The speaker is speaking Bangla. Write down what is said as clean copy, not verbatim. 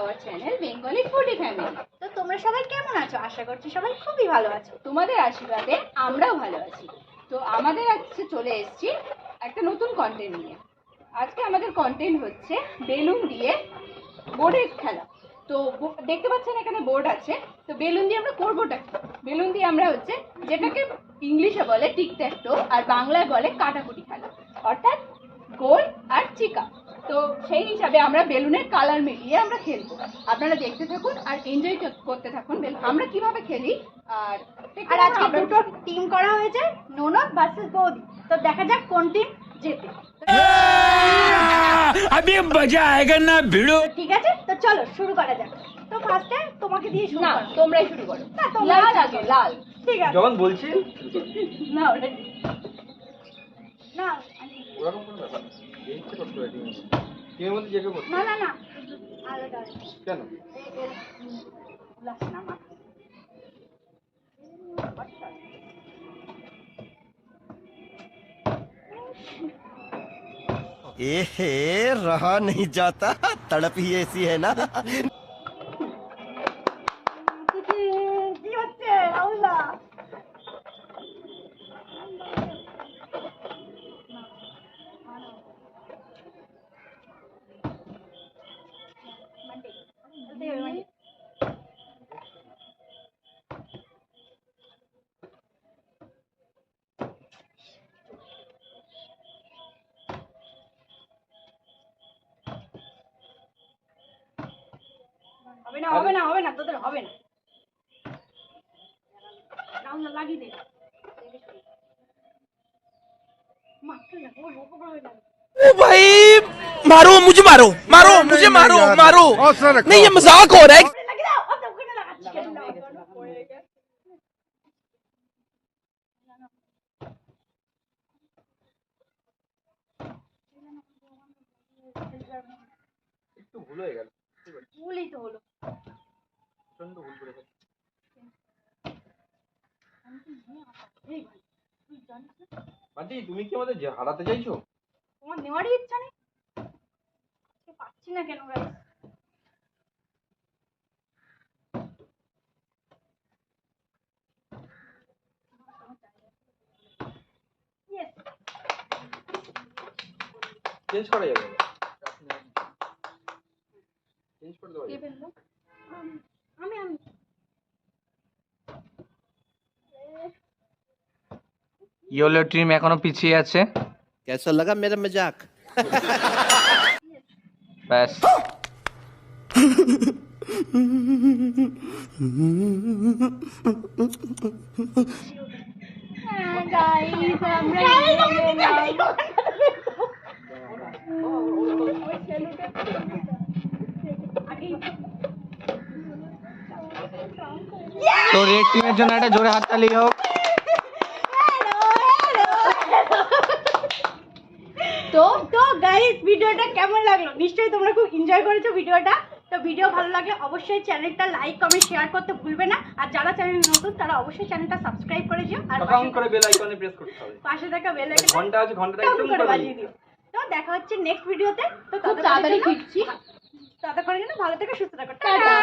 Our channel Bengali foodie family. তো তোমরা সবাই কেমন আছো? আশা করছি সবাই খুবই ভালো আছো। তোমাদের আশীর্বাদে আমরাও ভালো আছি। তো আমাদের আজকে চলে এসেছি একটা নতুন কন্টেন্ট নিয়ে। আজকে আমাদের কন্টেন্ট হচ্ছে বেলুন দিয়ে বোর্ডের খেলা। তো দেখতে পাচ্ছেন এখানে বোর্ড আছে। তো বেলুন দিয়ে আমরা করবোটা কি? বেলুন দিয়ে আমরা হচ্ছে যেটাকে ইংলিশে বলে টিকট্যাকটো আর বাংলায় বলে কাটাকুটি খেলা, অর্থাৎ গোল আর চিকা। তো সেই হিসাবে আমরা বেলুনের কালার মিলিয়ে আমরা খেলবো। আপনারা দেখতে থাকুন আর এনজয় করতে থাকুন আমরা কিভাবে খেলি। আর আজকে দুটো টিম করা হয়েছে, ননদ ভার্সেস বৌদি। তো দেখা যাক কোন টিম জেতে। अभी मजा आएगा ना भिड़ो। ঠিক আছে, তো চলো শুরু করা যাক। তো ফার্স্টে তোমাকে দিয়ে শুরু না, করো। তোমরাই শুরু করো। না, তোমরাই লাল শুরু আগে, করো। লাল। ঠিক আছে, যখন বলছি না ওটা না ওরকম কোনো ব্যাপার না। যে ইচ্ছে করতে পারে টিমের মধ্যে যে কেউ করতে না পারে। না না আলাদা কেন? লাস না মাথা एहे रहा नहीं जाता, तड़प ही ऐसी है ना। কি হচ্ছে রাহুলদা? হবে না হবে না হবে না, তোদের হবে না। রাহুলদা লাগিয়ে দে। মারতে না, ও লোক হবে না। ओ भाई मारो मुझे, मारो मारो मुझे, मारो मारो। नहीं ये मजाक हो रहा है। লাগিয়ে দাও, অত ওখানে লাগাচ্ছি কেন? পড়ে গেছে। একটু ভুল হয়ে গেল। ভুলই তো হলো। প্রচন্ড ভুল করে ফেলছি। এই ভাই, তুই জানিস না বান্টি, তুমি কি আমাদের হারাতে চাইছো? তোমার নেওয়ারই ইচ্ছা নেই? আজকে পাচ্ছি না কেন গাইস? ইয়েস, চেঞ্জ করা যাবে না। চেঞ্জ করে দেওয়া কে যাবে। ফেললো? আমি আমি ইয়েলো টিম এখনো পিছিয়ে আছে। कैसा लगा मेरा मजाक? ব্যাস গাইস, আমরা তো রেড টিমের জন্য একটা জোরে হাততালি হোক। তো গাইস, ভিডিওটা কেমন লাগলো? নিশ্চয়ই তোমরা খুব এনজয় করেছো ভিডিওটা। তো ভিডিও ভালো লাগলে অবশ্যই চ্যানেলটা লাইক কমেন্ট শেয়ার করতে ভুলবে না। আর যারা চ্যানেল নতুন তারা অবশ্যই চ্যানেলটা সাবস্ক্রাইব করে দিও। আর অ্যাকাউন্ট করে বেল আইকনে প্রেস করতে হবে। পাশে থাকা বেল আইকনটা ঘন্টা আছে, ঘন্টাটাকে টং টুং করে করে বাজিয়ে দিও। তো দেখা হচ্ছে নেক্সট ভিডিওতে। তো খুব তাড়াতাড়ি ফিরছি। ততক্ষণের জন্য ভালো থেকে সুস্থ থাকো। টাটা।